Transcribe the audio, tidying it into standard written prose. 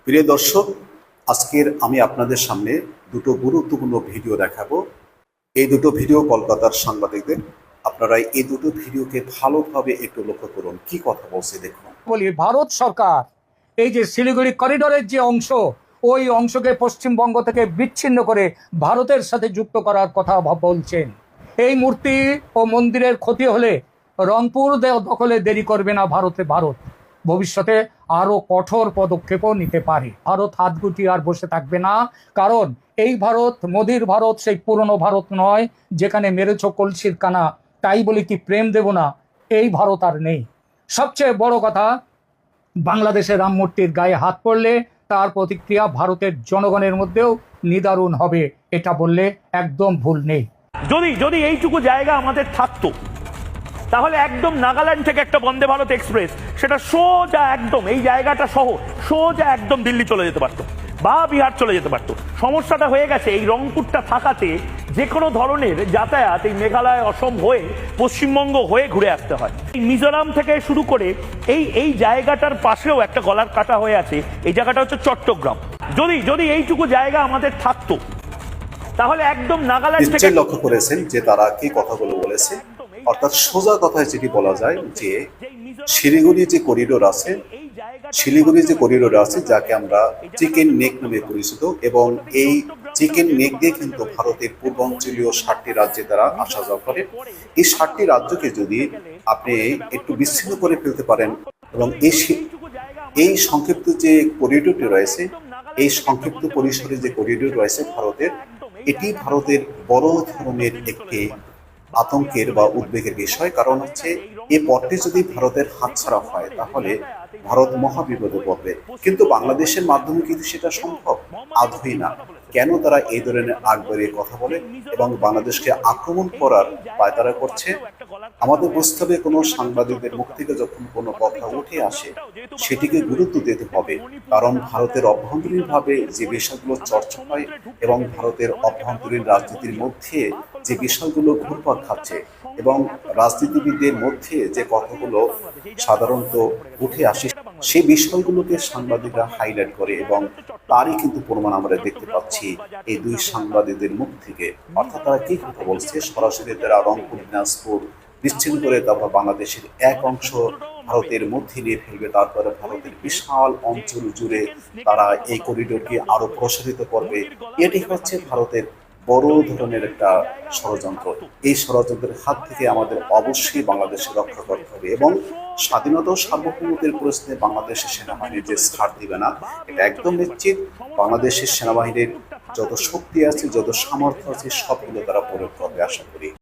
প্রিয় দর্শক, আজকের আমি আপনাদের সামনে দুটো গুরুত্বপূর্ণ ভিডিও দেখাবো। এই দুটো ভিডিও কলকাতার সাংবাদিকদের। আপনারা এই দুটো ভিডিওকে ভালোভাবে একটু লক্ষ্য করুন, কি কথা বলছে দেখুন। বলি, ভারত সরকার এই যে শিলিগুড়ি করিডোরের যে অংশ, ওই অংশকে পশ্চিমবঙ্গ থেকে বিচ্ছিন্ন করে ভারতের সাথে যুক্ত করার কথা বলছেন। এই মূর্তি ও মন্দিরের ক্ষতি হলে রংপুর দখলে দেরি করবে না ভারত ভবিষ্যতে আরো কঠোর পদক্ষেপও নিতে পারে। ভারত হাত গুটিয়ে আর বসে থাকবে না, কারণ এই ভারত মোদির ভারত সেই পুরনো ভারত নয় যেখানে মেরেছ কলসির কানা, তাই বলি কি প্রেম দেব না, এই ভারত আর নেই। সবচেয়ে বড় কথা, বাংলাদেশের রাম মূর্তির গায়ে হাত পড়লে তার প্রতিক্রিয়া ভারতের জনগণের মধ্যেও নিদারুণ হবে, এটা বললে একদম ভুল নেই। যদি যদি এইটুকু জায়গা আমাদের থাকতো, তাহলে একদম নাগাল্যান্ড থেকে একটা বন্দে ভারত এক্সপ্রেস সেটা সোজা একদম এই জায়গাটা সহ সোজা একদম দিল্লি চলে যেতে পারতো বা বিহার চলে যেতে পারতো। সমস্যাটা হয়ে গেছে এই রংপুরটা থাকাতে যে কোনো ধরনের যাতায়াত এই মেঘালয়, অসম হয়ে পশ্চিমবঙ্গ হয়ে ঘুরে আসতে হয়। এই মিজোরাম থেকে শুরু করে এই জায়গাটার পাশেও একটা গলার কাটা হয়ে আছে। এই জায়গাটা হচ্ছে চট্টগ্রাম। যদি এইটুকু জায়গা আমাদের থাকতো, তাহলে একদম নাগাল্যান্ড থেকে লক্ষ্য করেছেন যে তারা কি কথাগুলো বলেছে। অর্থাৎ সোজা কথায় যেটি বলা যায় যে শিলিগুড়ি যে করিডোর আছে, যাকে আমরা চিকেন নেক নামে পরিচিত, এবং এই চিকেন নেক দিয়ে কিন্তু ভারতের পূর্বাঞ্চলীয় 7টি রাজ্যে তারা আসা যাওয়া করে। এই 7টি রাজ্যকে যদি আপনি একটু বিচ্ছিন্ন করে ফেলতে পারেন এবং এই সংক্ষিপ্ত যে করিডোরটি রয়েছে, এই সংক্ষিপ্ত পরিসরে যে করিডোর রয়েছে ভারতের, এটি ভারতের বড় ধরনের একটি আতঙ্কের বা উদ্বেগের বিষয়। কারণ হচ্ছে এই পথটি যদি ভারতের হাতছাড়া হয় তাহলে ভারত মহাবিপদে পড়বে। কিন্তু বাংলাদেশের মাধ্যমে কিন্তু সেটা সম্ভব আদৌ না। কেন তারা এই ধরনের আগ বাড়িয়ে কথা বলে এবং বাংলাদেশকে আক্রমণ করার পায়তারা করছে? আমাদের বুঝতে হবে, কোনো সাংবাদিকদের মুখ থেকে যখন কোনো কথা উঠে আসে সেটিকে গুরুত্ব দিতে হবে। কারণ ভারতের অভ্যন্তরীণভাবে যে বিষয়গুলো চর্চা হয় এবং ভারতের অভ্যন্তরীণ রাজনীতির মধ্যে যে বিষয়গুলো ঘুরপাক খাচ্ছে এবং রাজনীতিবিদদের মধ্যে যে কথাগুলো সাধারণত উঠে আসে, সেই বিষয়গুলোকে সাংবাদিকরা হাইলাইট করে এবং তারই কিন্তু প্রমাণ আমরা দেখতে পাচ্ছি এই দুই সাংবাদিকদের মুখ থেকে। অর্থাৎ তারা কি কথা বলছে, সরাসরি তারা রংপুর, দিনাজপুর বিচ্ছিন্ন করে তারপর বাংলাদেশের এক অংশ ভারতের মধ্যে নিয়ে ফেলবে, তারপরে ভারতের বিশাল অঞ্চল জুড়ে তারা এই করিডোরকে আরো প্রসারিত করবে। এটি হচ্ছে ভারতের বড় ধরনের একটা ষড়যন্ত্র। এই ষড়যন্ত্রের হাত থেকে আমাদের অবশ্যই বাংলাদেশে রক্ষা করতে হবে এবং স্বাধীনতা ও সার্বভৌমত্বের পরিস্থিতি বাংলাদেশের সেনাবাহিনীর যে ছাড় দিবে না, এটা একদম নিশ্চিত। বাংলাদেশের সেনাবাহিনীর যত শক্তি আছে, যত সামর্থ্য আছে, সবগুলো তারা প্রয়োগ করবে আশা করি।